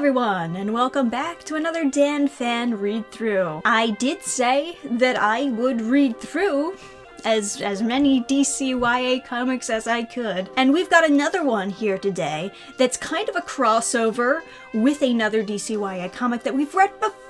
everyone, and welcome back to another Dannphan read-through. I did say that I would read through as many DCYA comics as I could, and we've got another one here today that's kind of a crossover with another DCYA comic that we've read before.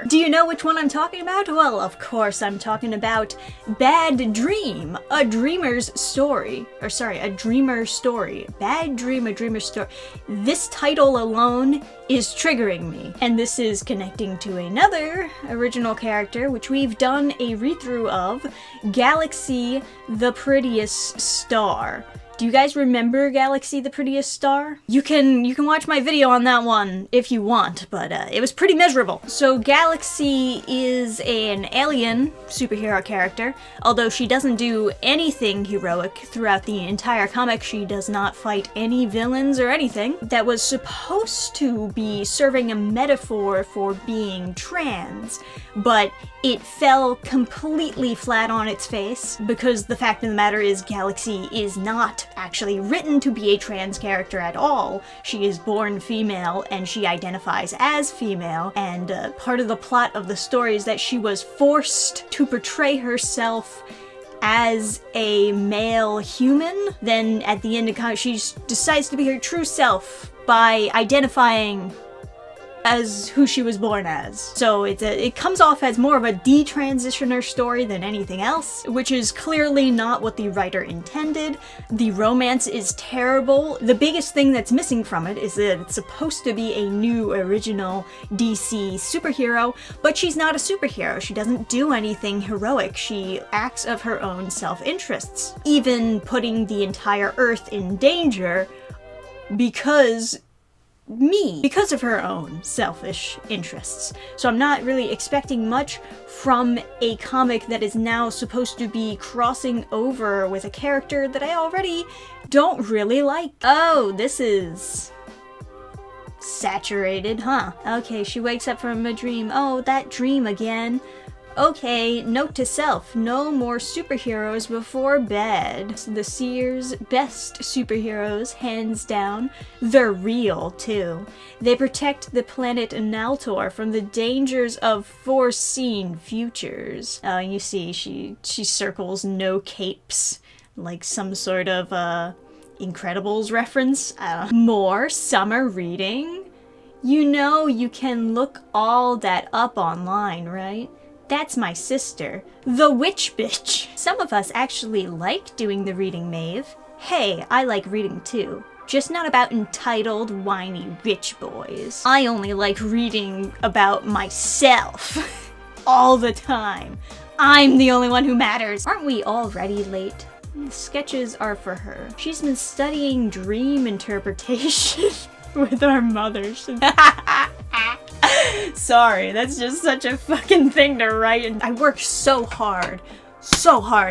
Do you know which one I'm talking about? Well, of course I'm talking about Bad Dream, a Dreamer's Story. Or sorry, a Dreamer's Story. Bad Dream, a Dreamer's Story. This title alone is triggering me. And this is connecting to another original character, which we've done a read-through of, Galaxy The Prettiest Star. Do you guys remember Galaxy The Prettiest Star? You can watch my video on that one if you want, but it was pretty miserable. So Galaxy is an alien superhero character. Although she doesn't do anything heroic throughout the entire comic, she does not fight any villains or anything. That was supposed to be serving a metaphor for being trans, but it fell completely flat on its face, because the fact of the matter is Galaxy is not actually written to be a trans character at all. She is born female and she identifies as female, and part of the plot of the story is that she was forced to portray herself as a male human. Then at the end of the comic, she decides to be her true self by identifying as who she was born as. So it comes off as more of a detransitioner story than anything else, which is clearly not what the writer intended. The romance is terrible. The biggest thing that's missing from it is that it's supposed to be a new original DC superhero, but she's not a superhero. She doesn't do anything heroic. She acts of her own self-interests, even putting the entire Earth in danger because of her own selfish interests. So I'm not really expecting much from a comic that is now supposed to be crossing over with a character that I already don't really like. Oh, this is saturated, huh? Okay, she wakes up from a dream. Oh, that dream again. Okay, note to self, no more superheroes before bed. The Seer's best superheroes, hands down. They're real, too. They protect the planet Naltor from the dangers of foreseen futures. Oh, you see, she circles no capes, like some sort of, Incredibles reference. More summer reading? You know you can look all that up online, right? That's my sister, the witch bitch. Some of us actually like doing the reading, Maeve. Hey, I like reading too. Just not about entitled, whiny witch boys. I only like reading about myself. All the time. I'm the only one who matters. Aren't we already late? The sketches are for her. She's been studying dream interpretation with our mothers. Sorry, that's just such a fucking thing to write, and I worked so hard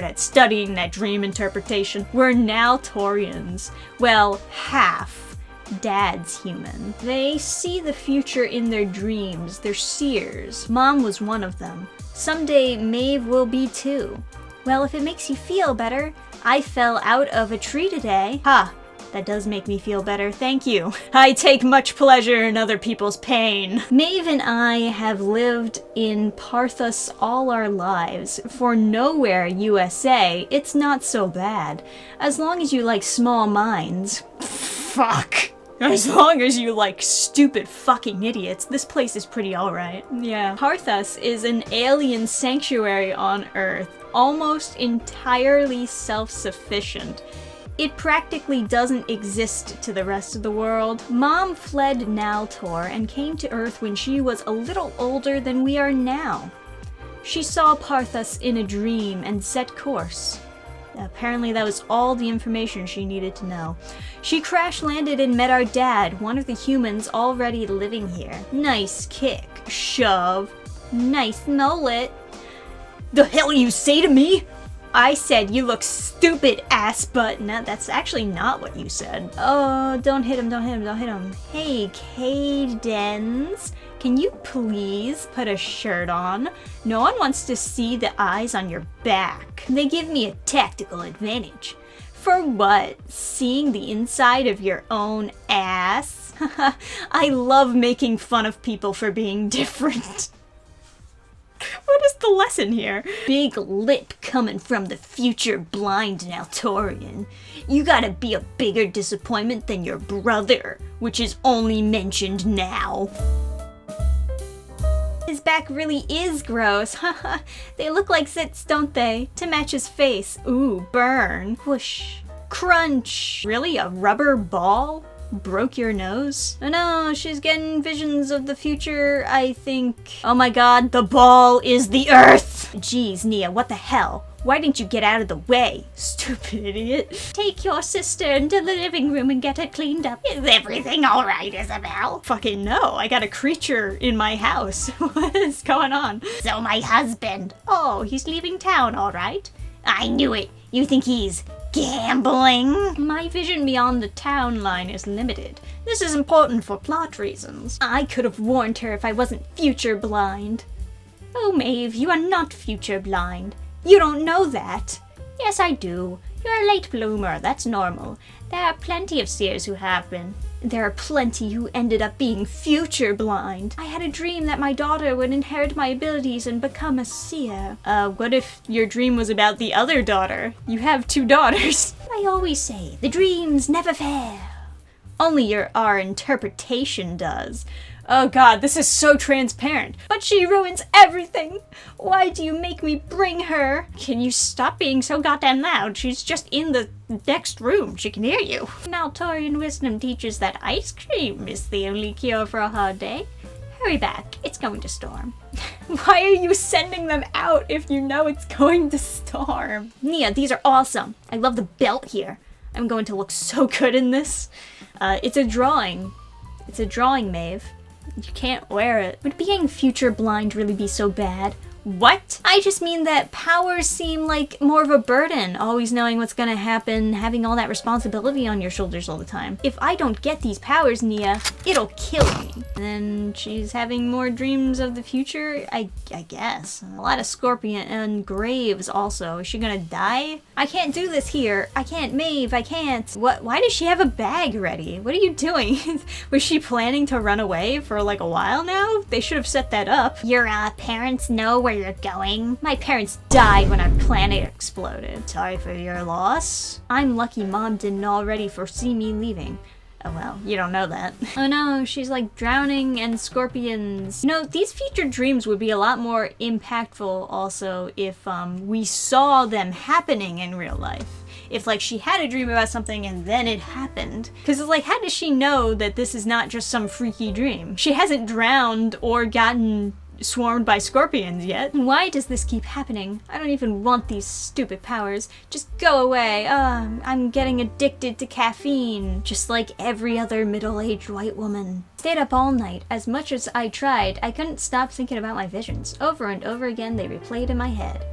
at studying that dream interpretation. We're now Taurians. Well, half. Dad's human. They see the future in their dreams. They're seers. Mom was one of them. Someday Maeve will be too. Well, if it makes you feel better, I fell out of a tree today. Ha! That does make me feel better, thank you. I take much pleasure in other people's pain. Maeve and I have lived in Parthas all our lives. For nowhere, USA, it's not so bad. As long as you like small minds. Fuck. As long as you like stupid fucking idiots, this place is pretty alright. Yeah. Parthas is an alien sanctuary on Earth, almost entirely self-sufficient. It practically doesn't exist to the rest of the world. Mom fled Naltor and came to Earth when she was a little older than we are now. She saw Parthas in a dream and set course. Apparently that was all the information she needed to know. She crash-landed and met our dad, one of the humans already living here. Nice kick. Shove. Nice mullet. The hell you say to me? I said, you look stupid, ass butt. No, that's actually not what you said. Oh, don't hit him, don't hit him, don't hit him. Hey, Cadence, can you please put a shirt on? No one wants to see the eyes on your back. They give me a tactical advantage. For what? Seeing the inside of your own ass? I love making fun of people for being different. What is the lesson here? Big lip coming from the future blind Naltorian. You gotta be a bigger disappointment than your brother, which is only mentioned now. His back really is gross. Haha. They look like zits, don't they? To match his face. Ooh, burn. Whoosh. Crunch. Really? A rubber ball? Broke your nose? Oh no, she's getting visions of the future, I think. Oh my god, the ball is the Earth! Jeez, Nia, what the hell? Why didn't you get out of the way? Stupid idiot. Take your sister into the living room and get her cleaned up. Is everything alright, Isabel? Fucking no, I got a creature in my house. What is going on? So my husband. Oh, he's leaving town, alright? I knew it. You think he's gambling? My vision beyond the town line is limited. This is important for plot reasons. I could have warned her if I wasn't future blind. Oh, Maeve, you are not future blind. You don't know that. Yes, I do. You're a late bloomer, that's normal. There are plenty of seers who have been. There are plenty who ended up being future blind. I had a dream that my daughter would inherit my abilities and become a seer. What if your dream was about the other daughter? You have 2 daughters. I always say, the dreams never fail. Only our interpretation does. Oh god, this is so transparent. But she ruins everything. Why do you make me bring her? Can you stop being so goddamn loud? She's just in the next room. She can hear you. Naltorian wisdom teaches that ice cream is the only cure for a hard day. Hurry back. It's going to storm. Why are you sending them out if you know it's going to storm? Nia, these are awesome. I love the belt here. I'm going to look so good in this. It's a drawing. It's a drawing, Maeve. You can't wear it. Would being future blind really be so bad? What? I just mean that powers seem like more of a burden, always knowing what's gonna happen, having all that responsibility on your shoulders all the time. If I don't get these powers, Nia, it'll kill me. And then she's having more dreams of the future, I guess. A lot of Scorpion and Graves also. Is she gonna die? I can't do this here. I can't, Maeve, I can't. What? Why does she have a bag ready? What are you doing? Was she planning to run away for like a while now? They should have set that up. Your parents know where you're going? My parents died when our planet exploded. Sorry for your loss. I'm lucky Mom didn't already foresee me leaving. Oh well, you don't know that. Oh no, she's like drowning and scorpions. You know, these future dreams would be a lot more impactful also if we saw them happening in real life. If like she had a dream about something and then it happened. Because it's like, how does she know that this is not just some freaky dream? She hasn't drowned or gotten swarmed by scorpions yet. Why does this keep happening? I don't even want these stupid powers. Just go away. I'm getting addicted to caffeine, just like every other middle-aged white woman. Stayed up all night. As much as I tried, I couldn't stop thinking about my visions. Over and over again, they replayed in my head.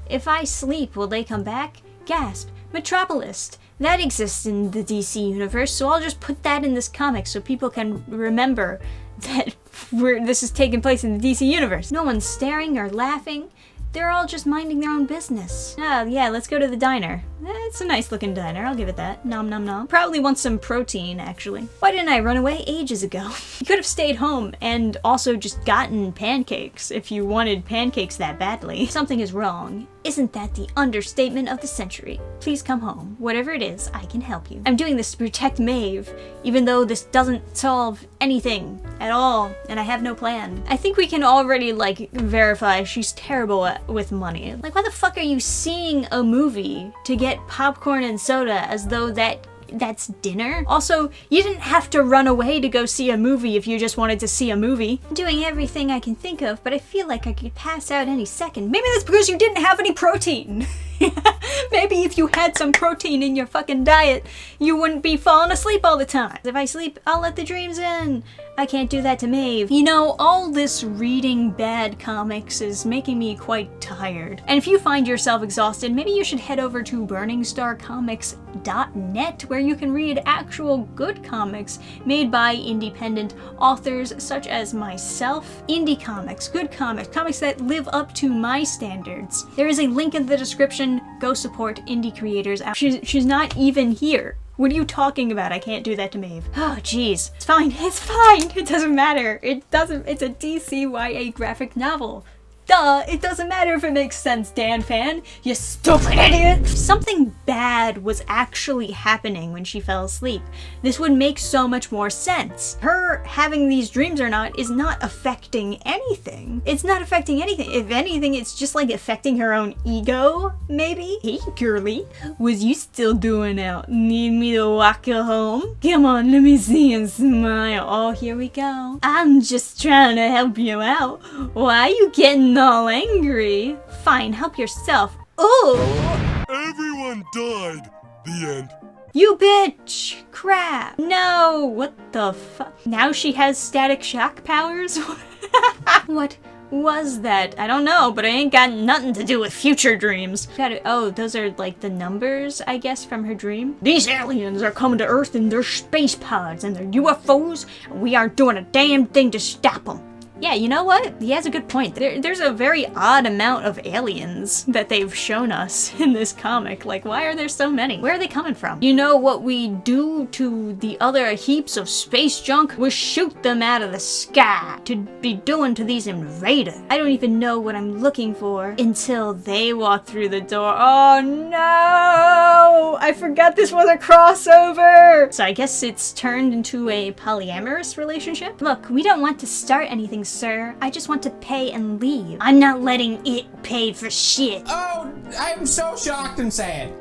If I sleep, will they come back? Gasp. Metropolis. That exists in the DC universe, so I'll just put that in this comic so people can remember that this is taking place in the DC universe. No one's staring or laughing. They're all just minding their own business. Oh yeah, let's go to the diner. It's a nice looking diner, I'll give it that. Nom nom nom. Probably want some protein, actually. Why didn't I run away ages ago? You could have stayed home and also just gotten pancakes if you wanted pancakes that badly. Something is wrong. Isn't that the understatement of the century? Please come home. Whatever it is, I can help you. I'm doing this to protect Maeve, even though this doesn't solve anything at all, and I have no plan. I think we can already, like, verify she's terrible with money. Like, why the fuck are you seeing a movie to get popcorn and soda as though that's dinner? Also, you didn't have to run away to go see a movie if you just wanted to see a movie. I'm doing everything I can think of, but I feel like I could pass out any second. Maybe that's because you didn't have any protein. Maybe if you had some protein in your fucking diet, you wouldn't be falling asleep all the time. If I sleep, I'll let the dreams in. I can't do that to Maeve. You know, all this reading bad comics is making me quite tired. And if you find yourself exhausted, maybe you should head over to burningstarcomics.net, where you can read actual good comics made by independent authors such as myself. Indie comics, good comics, comics that live up to my standards. There is a link in the description Everyone go support indie creators. She's not even here. What are you talking about? I can't do that to Maeve. Oh, jeez. It's fine. It's fine. It doesn't matter. It's a DCYA graphic novel. Duh, it doesn't matter if it makes sense, Dannphan, you stupid idiot! If something bad was actually happening when she fell asleep, this would make so much more sense. Her having these dreams or not is not affecting anything. It's not affecting anything. If anything, it's just like affecting her own ego, maybe? Hey, girly, was you still doing out? Need me to walk you home? Come on, let me see you smile. Oh, here we go. I'm just trying to help you out. Why are you getting all angry? Fine, help yourself. Oh! Everyone died. The end. You bitch! Crap! No! What the fuck? Now she has static shock powers? What was that? I don't know, but it ain't got nothing to do with future dreams. Oh, those are like the numbers, I guess, from her dream. These aliens are coming to Earth in their space pods and their UFOs, and we aren't doing a damn thing to stop them. Yeah, you know what? He has a good point. There's a very odd amount of aliens that they've shown us in this comic. Like, why are there so many? Where are they coming from? You know what we do to the other heaps of space junk? We shoot them out of the sky to be doing to these invaders. I don't even know what I'm looking for until they walk through the door. Oh no! I forgot this was a crossover! So I guess it's turned into a polyamorous relationship? Look, we don't want to start anything, sir. I just want to pay and leave. I'm not letting it pay for shit. Oh, I'm so shocked and sad.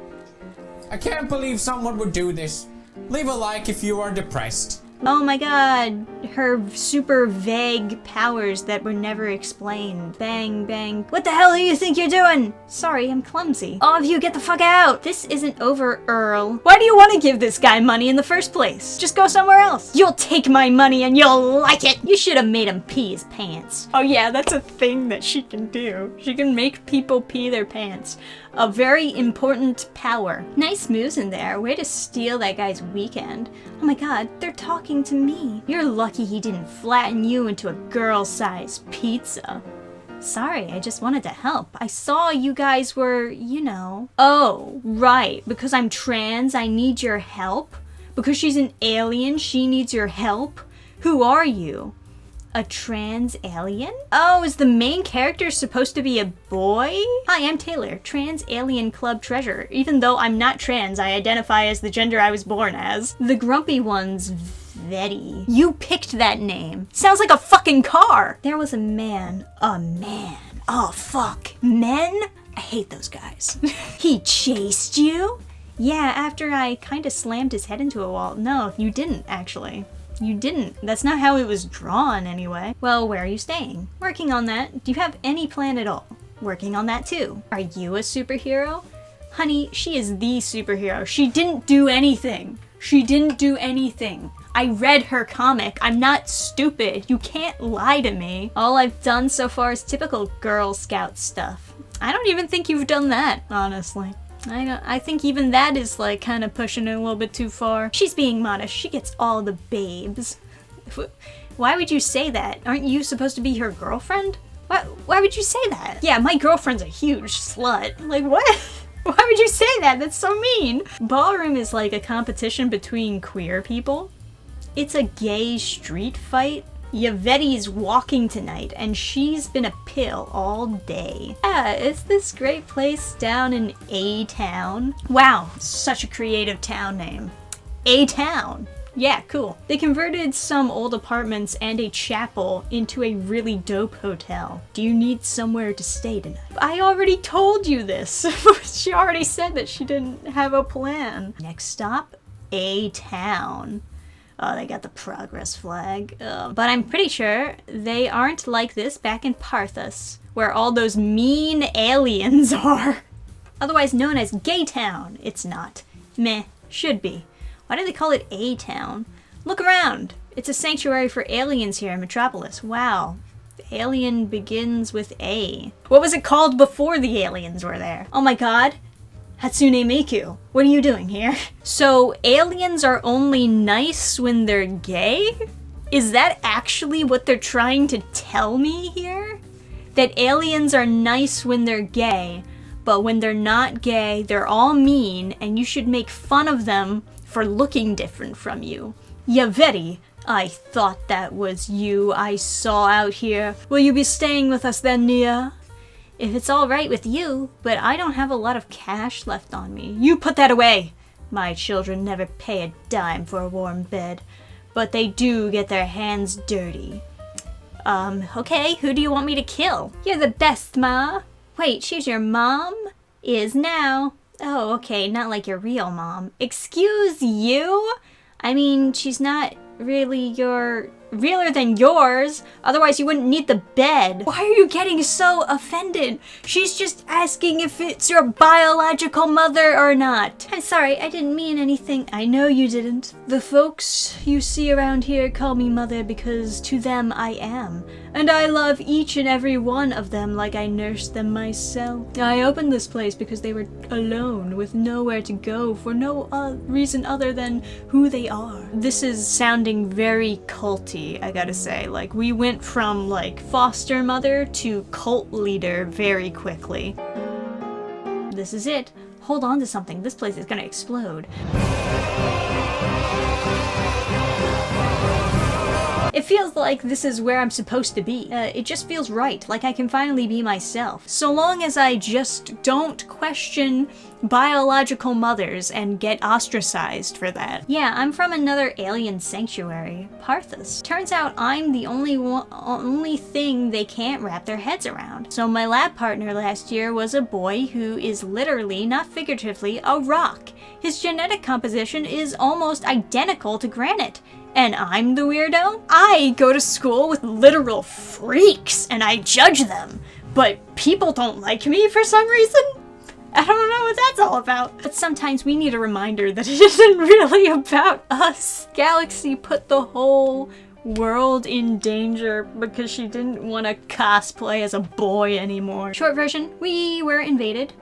I can't believe someone would do this. Leave a like if you are depressed. Oh my god, her super vague powers that were never explained. Bang, bang. What the hell do you think you're doing? Sorry, I'm clumsy. All of you, get the fuck out. This isn't over, Earl. Why do you want to give this guy money in the first place? Just go somewhere else. You'll take my money and you'll like it. You should have made him pee his pants. Oh yeah, that's a thing that she can do. She can make people pee their pants. A very important power. Nice moves in there. Way to steal that guy's weekend. Oh my god, they're talking to me. You're lucky he didn't flatten you into a girl-sized pizza. Sorry, I just wanted to help. I saw you guys were, you know. Oh, right. Because I'm trans, I need your help? Because she's an alien, she needs your help? Who are you? A trans alien? Oh, is the main character supposed to be a boy? Hi, I'm Taylor, trans alien club treasurer. Even though I'm not trans, I identify as the gender I was born as. The grumpy one's Vetty. You picked that name. Sounds like a fucking car. There was a man. A man. Oh, fuck. Men? I hate those guys. He chased you? Yeah, after I kinda slammed his head into a wall. No, you didn't, actually. You didn't. That's not how it was drawn, anyway. Well, where are you staying? Working on that. Do you have any plan at all? Working on that, too. Are you a superhero? Honey, she is the superhero. She didn't do anything. She didn't do anything. I read her comic. I'm not stupid. You can't lie to me. All I've done so far is typical Girl Scout stuff. I don't even think you've done that, honestly. I think even that is like kind of pushing it a little bit too far. She's being modest. She gets all the babes. Why would you say that? Aren't you supposed to be her girlfriend? Why would you say that? Yeah, my girlfriend's a huge slut. Like, what? Why would you say that? That's so mean. Ballroom is like a competition between queer people. It's a gay street fight. Yvette's walking tonight, and she's been a pill all day. Yeah, it's this great place down in A-Town. Wow, such a creative town name. A-Town. Yeah, cool. They converted some old apartments and a chapel into a really dope hotel. Do you need somewhere to stay tonight? I already told you this. She already said that she didn't have a plan. Next stop, A-Town. Oh, they got the progress flag. But I'm pretty sure they aren't like this back in Parthas, where all those mean aliens are. Otherwise known as Gay Town. It's not. Meh. Should be. Why do they call it A-Town? Look around. It's a sanctuary for aliens here in Metropolis. Wow. Alien begins with A. What was it called before the aliens were there? Oh my god. Hatsune Miku, what are you doing here? So aliens are only nice when they're gay? Is that actually what they're trying to tell me here? That aliens are nice when they're gay, but when they're not gay, they're all mean, and you should make fun of them for looking different from you. Yaveri, I thought that was you I saw out here. Will you be staying with us then, Nia? If it's all right with you, but I don't have a lot of cash left on me. You put that away! My children never pay a dime for a warm bed, but they do get their hands dirty. Okay, who do you want me to kill? You're the best, Ma. Wait, she's your mom? Is now. Oh, okay, not like your real mom. Excuse you? I mean, she's not really realer than yours. Otherwise, you wouldn't need the bed. Why are you getting so offended? She's just asking if it's your biological mother or not. I'm sorry, I didn't mean anything. I know you didn't. The folks you see around here call me mother because to them I am. And I love each and every one of them like I nursed them myself. I opened this place because they were alone with nowhere to go for no reason other than who they are. This is sounding very culty, I gotta say. Like, we went from, like, foster mother to cult leader very quickly. This is it. Hold on to something. This place is gonna explode. It feels like this is where I'm supposed to be. It just feels right, like I can finally be myself. So long as I just don't question biological mothers and get ostracized for that. Yeah, I'm from another alien sanctuary, Parthas. Turns out I'm the only thing they can't wrap their heads around. So my lab partner last year was a boy who is literally, not figuratively, a rock. His genetic composition is almost identical to granite. And I'm the weirdo? I go to school with literal freaks and I judge them. But people don't like me for some reason? I don't know what that's all about. But sometimes we need a reminder that it isn't really about us. Galaxy put the whole world in danger because she didn't want to cosplay as a boy anymore. Short version, we were invaded.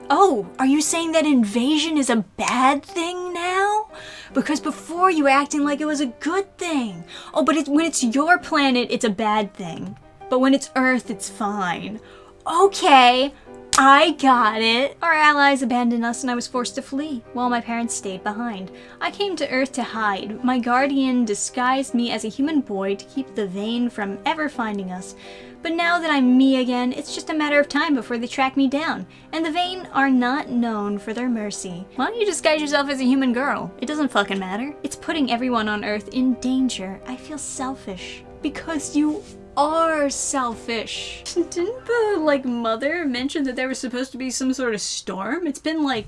Oh, are you saying that invasion is a bad thing now? Because before you were acting like it was a good thing. Oh, but when it's your planet, it's a bad thing. But when it's Earth, it's fine. Okay, I got it. Our allies abandoned us and I was forced to flee, while my parents stayed behind. I came to Earth to hide. My guardian disguised me as a human boy to keep the Vane from ever finding us. But now that I'm me again, it's just a matter of time before they track me down. And the Vane are not known for their mercy. Why don't you disguise yourself as a human girl? It doesn't fucking matter. It's putting everyone on Earth in danger. I feel selfish. Because you are selfish. Didn't the, mother mention that there was supposed to be some sort of storm? It's been,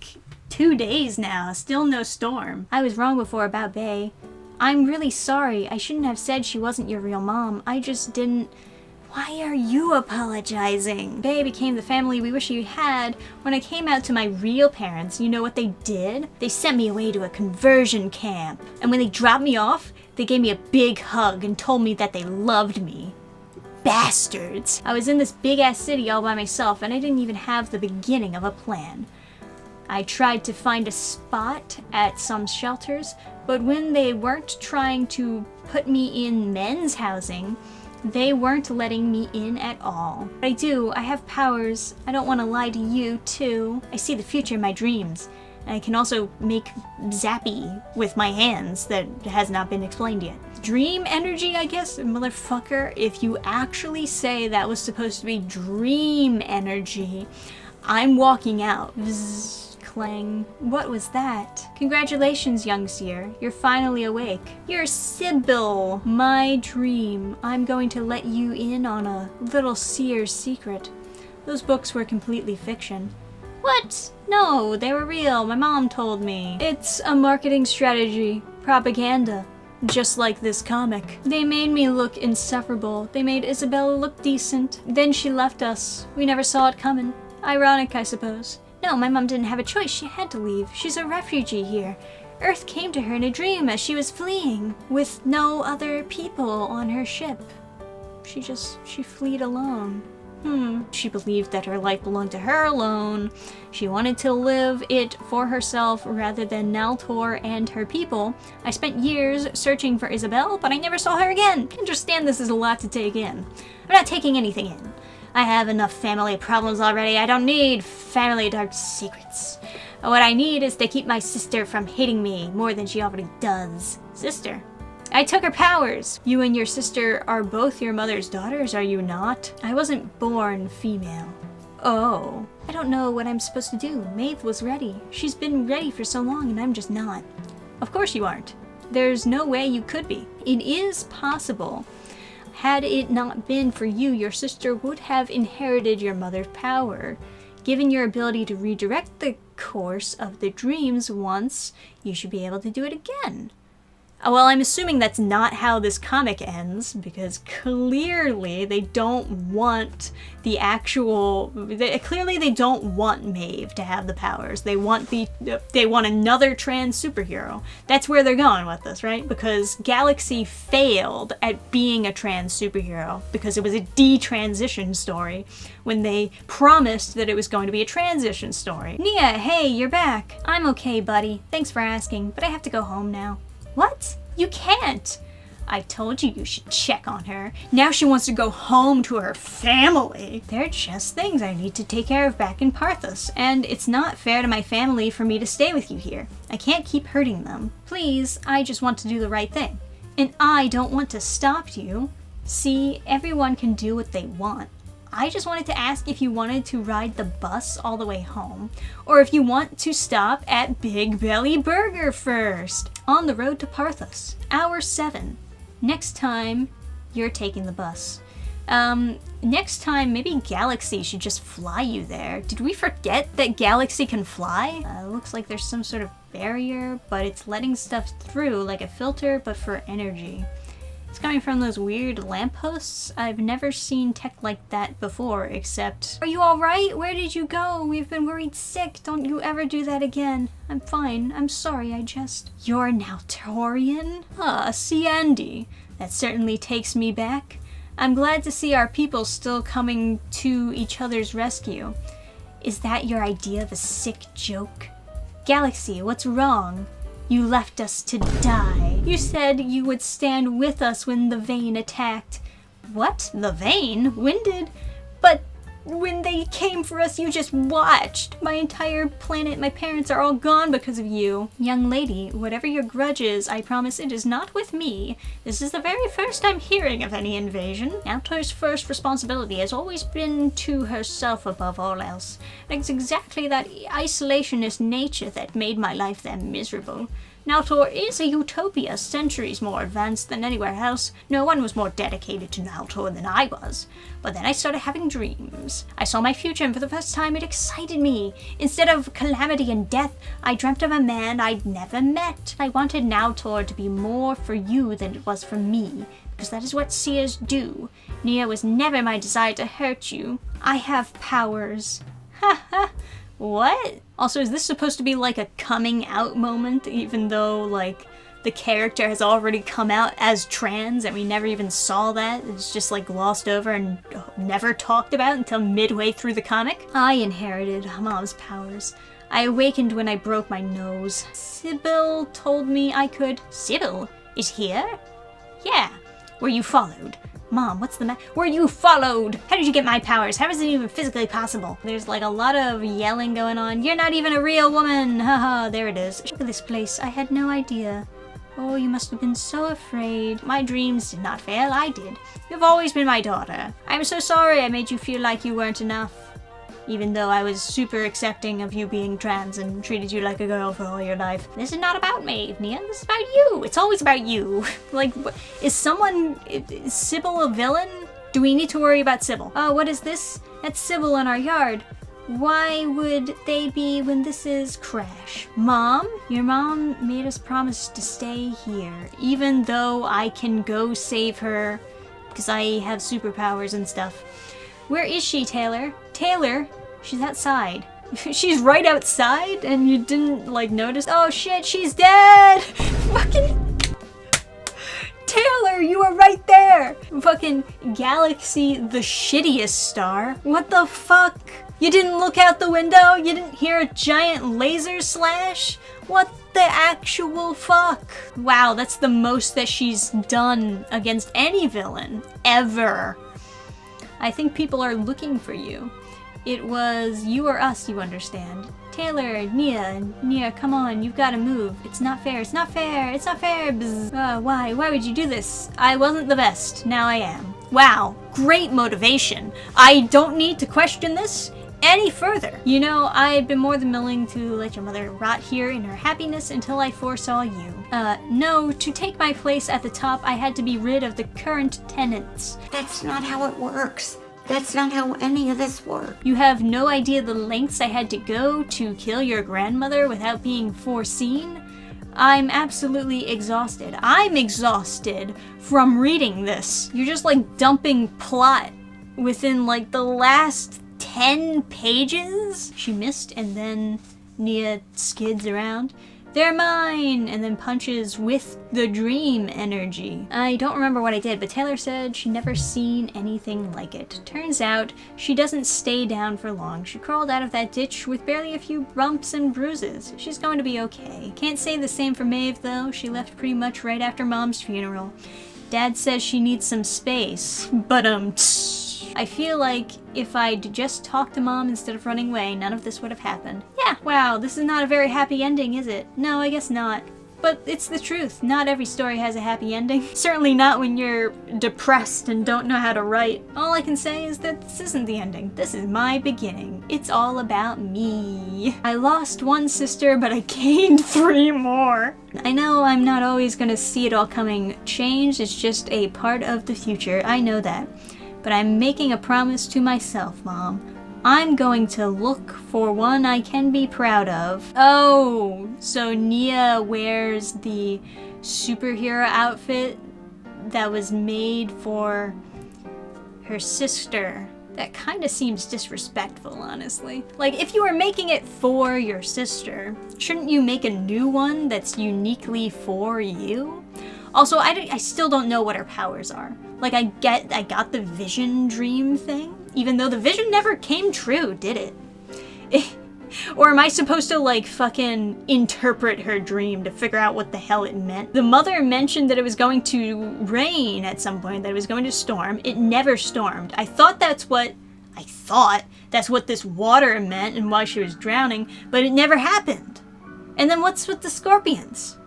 2 days now. Still no storm. I was wrong before about Bae. I'm really sorry. I shouldn't have said she wasn't your real mom. I just didn't... Why are you apologizing? Bae became the family we wish you had. When I came out to my real parents, you know what they did? They sent me away to a conversion camp. And when they dropped me off, they gave me a big hug and told me that they loved me. Bastards! I was in this big-ass city all by myself and I didn't even have the beginning of a plan. I tried to find a spot at some shelters, but when they weren't trying to put me in men's housing, they weren't letting me in at all. But I have powers. I don't want to lie to you, too. I see the future in my dreams. And I can also make zappy with my hands that has not been explained yet. Dream energy, I guess? Motherfucker, if you actually say that was supposed to be dream energy, I'm walking out. Bzz. Clang. What was that? Congratulations, young seer. You're finally awake. You're Sybil, my dream. I'm going to let you in on a little seer's secret. Those books were completely fiction. What? No, they were real. My mom told me. It's a marketing strategy. Propaganda. Just like this comic. They made me look insufferable. They made Isabella look decent. Then she left us. We never saw it coming. Ironic, I suppose. No, my mom didn't have a choice. She had to leave. She's a refugee here. Earth came to her in a dream as she was fleeing, with no other people on her ship. She fled alone. She believed that her life belonged to her alone. She wanted to live it for herself rather than Naltor and her people. I spent years searching for Isabel, but I never saw her again. Understand this is a lot to take in. I'm not taking anything in. I have enough family problems already. I don't need family dark secrets. What I need is to keep my sister from hating me more than she already does. Sister? I took her powers. You and your sister are both your mother's daughters, are you not? I wasn't born female. Oh. I don't know what I'm supposed to do. Maeve was ready. She's been ready for so long and I'm just not. Of course you aren't. There's no way you could be. It is possible. Had it not been for you, your sister would have inherited your mother's power. Given your ability to redirect the course of the dreams once, you should be able to do it again. Well, I'm assuming that's not how this comic ends, because clearly they don't want the actual... Clearly they don't want Maeve to have the powers. They want another trans superhero. That's where they're going with this, right? Because Galaxy failed at being a trans superhero, because it was a detransition story, when they promised that it was going to be a transition story. Nia, hey, you're back. I'm okay, buddy. Thanks for asking, but I have to go home now. What? You can't! I told you should check on her. Now she wants to go home to her family. They're just things I need to take care of back in Parthas, and it's not fair to my family for me to stay with you here. I can't keep hurting them. Please, I just want to do the right thing. And I don't want to stop you. See, everyone can do what they want. I just wanted to ask if you wanted to ride the bus all the way home, or if you want to stop at Big Belly Burger first. On the road to Parthas. Hour 7. Next time, you're taking the bus. Next time, maybe Galaxy should just fly you there. Did we forget that Galaxy can fly? Looks like there's some sort of barrier, but it's letting stuff through, like a filter, but for energy. It's coming from those weird lampposts. I've never seen tech like that before, except... Are you alright? Where did you go? We've been worried sick. Don't you ever do that again. I'm fine. I'm sorry, You're now Torian? Ah, see Andy. That certainly takes me back. I'm glad to see our people still coming to each other's rescue. Is that your idea of a sick joke? Galaxy, what's wrong? You left us to die. You said you would stand with us when the Vane attacked. What? The Vane? When did... But when they came for us, you just watched. My entire planet, my parents are all gone because of you. Young lady, whatever your grudge is, I promise it is not with me. This is the very first I'm hearing of any invasion. Altor's first responsibility has always been to herself above all else. It's exactly that isolationist nature that made my life then miserable. Naltor is a utopia centuries more advanced than anywhere else. No one was more dedicated to Naltor than I was. But then I started having dreams. I saw my future, and for the first time it excited me. Instead of calamity and death, I dreamt of a man I'd never met. I wanted Naltor to be more for you than it was for me, because that is what seers do. Nia was never my desire to hurt you. I have powers. Ha ha. What? Also, is this supposed to be like a coming out moment, even though, like, the character has already come out as trans and we never even saw that? It's just, like, glossed over and never talked about until midway through the comic? I inherited Mom's powers. I awakened when I broke my nose. Sybil told me I could... Sybil? Is here? Yeah. Were you followed? Mom, what's the matter? Were you followed? How did you get my powers? How is it even physically possible? There's like a lot of yelling going on. You're not even a real woman! Haha, there it is. Look at this place. I had no idea. Oh, you must have been so afraid. My dreams did not fail. I did. You've always been my daughter. I'm so sorry I made you feel like you weren't enough. Even though I was super accepting of you being trans and treated you like a girl for all your life. This is not about me, Nia. This is about you. It's always about you. Like, is Sybil a villain? Do we need to worry about Sybil? Oh, what is this? That's Sybil in our yard. Why would they be when this is Crash? Mom? Your mom made us promise to stay here, even though I can go save her because I have superpowers and stuff. Where is she, Taylor? Taylor? She's outside. She's right outside and you didn't, like, notice? Oh shit, she's dead! Fucking... Taylor, you are right there! Fucking Galaxy the Shittiest Star. What the fuck? You didn't look out the window? You didn't hear a giant laser slash? What the actual fuck? Wow, that's the most that she's done against any villain. Ever. I think people are looking for you. It was you or us, you understand. Taylor, Nia, come on, you've gotta move. It's not fair, it's not fair, it's not fair. Why would you do this? I wasn't the best, now I am. Wow, great motivation. I don't need to question this any further. You know, I'd been more than willing to let your mother rot here in her happiness until I foresaw you. No, to take my place at the top, I had to be rid of the current tenants. That's not how it works. That's not how any of this works. You have no idea the lengths I had to go to kill your grandmother without being foreseen. I'm absolutely exhausted. I'm exhausted from reading this. You're just like dumping plot within like the last 10 pages? She missed, and then Nia skids around. They're mine! And then punches with the dream energy. I don't remember what I did, but Taylor said she never seen anything like it. Turns out, she doesn't stay down for long. She crawled out of that ditch with barely a few bumps and bruises. She's going to be okay. Can't say the same for Maeve, though. She left pretty much right after Mom's funeral. Dad says she needs some space, but I feel like if I'd just talked to Mom instead of running away, none of this would have happened. Yeah, wow, this is not a very happy ending, is it? No, I guess not. But it's the truth. Not every story has a happy ending. Certainly not when you're depressed and don't know how to write. All I can say is that this isn't the ending. This is my beginning. It's all about me. I lost one sister, but I gained 3 more. I know I'm not always gonna see it all coming. Change is just a part of the future. I know that. But I'm making a promise to myself, Mom. I'm going to look for one I can be proud of. Oh, so Nia wears the superhero outfit that was made for her sister. That kind of seems disrespectful, honestly. Like, if you were making it for your sister, shouldn't you make a new one that's uniquely for you? Also, I still don't know what her powers are. Like, I got the vision dream thing, even though the vision never came true, did it? Or am I supposed to, like, fucking interpret her dream to figure out what the hell it meant? The mother mentioned that it was going to rain at some point, that it was going to storm. It never stormed. I thought that's what this water meant and why she was drowning, but it never happened. And then what's with the scorpions?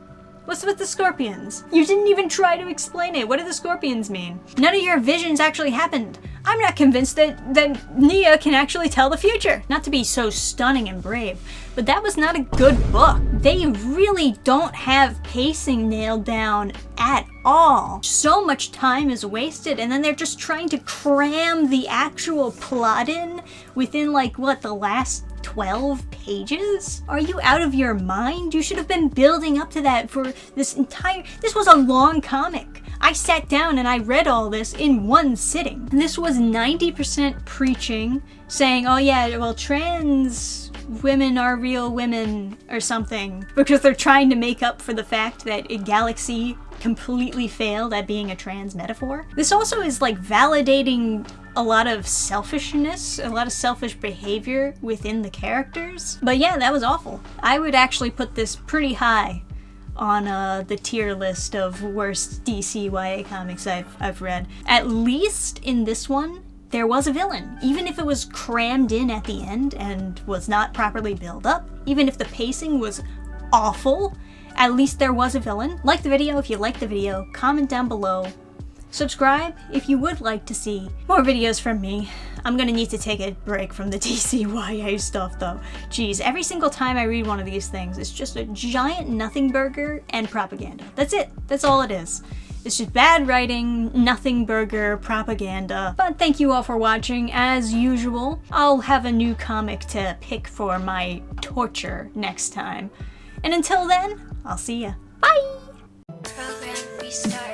What's with the scorpions? You didn't even try to explain it. What do the scorpions mean? None of your visions actually happened. I'm not convinced that Nia can actually tell the future. Not to be so stunning and brave, but that was not a good book. They really don't have pacing nailed down at all. So much time is wasted, and then they're just trying to cram the actual plot in within, like, what, the last 12 pages? Are you out of your mind? You should have been building up to that for this was a long comic. I sat down and I read all this in one sitting. This was 90% preaching, saying, oh yeah, well, trans women are real women or something, because they're trying to make up for the fact that Galaxy completely failed at being a trans metaphor. This also is like validating a lot of selfishness, a lot of selfish behavior within the characters. But yeah, that was awful. I would actually put this pretty high on the tier list of worst DC YA comics I've read. At least in this one, there was a villain. Even if it was crammed in at the end and was not properly built up, even if the pacing was awful, at least there was a villain. Like the video if you liked the video, comment down below. Subscribe if you would like to see more videos from me. I'm gonna need to take a break from the DCYA stuff though. Jeez, every single time I read one of these things, it's just a giant nothing burger and propaganda. That's it. That's all it is. It's just bad writing, nothing burger, propaganda. But thank you all for watching. As usual, I'll have a new comic to pick for my torture next time. And until then, I'll see ya. Bye! Program restart.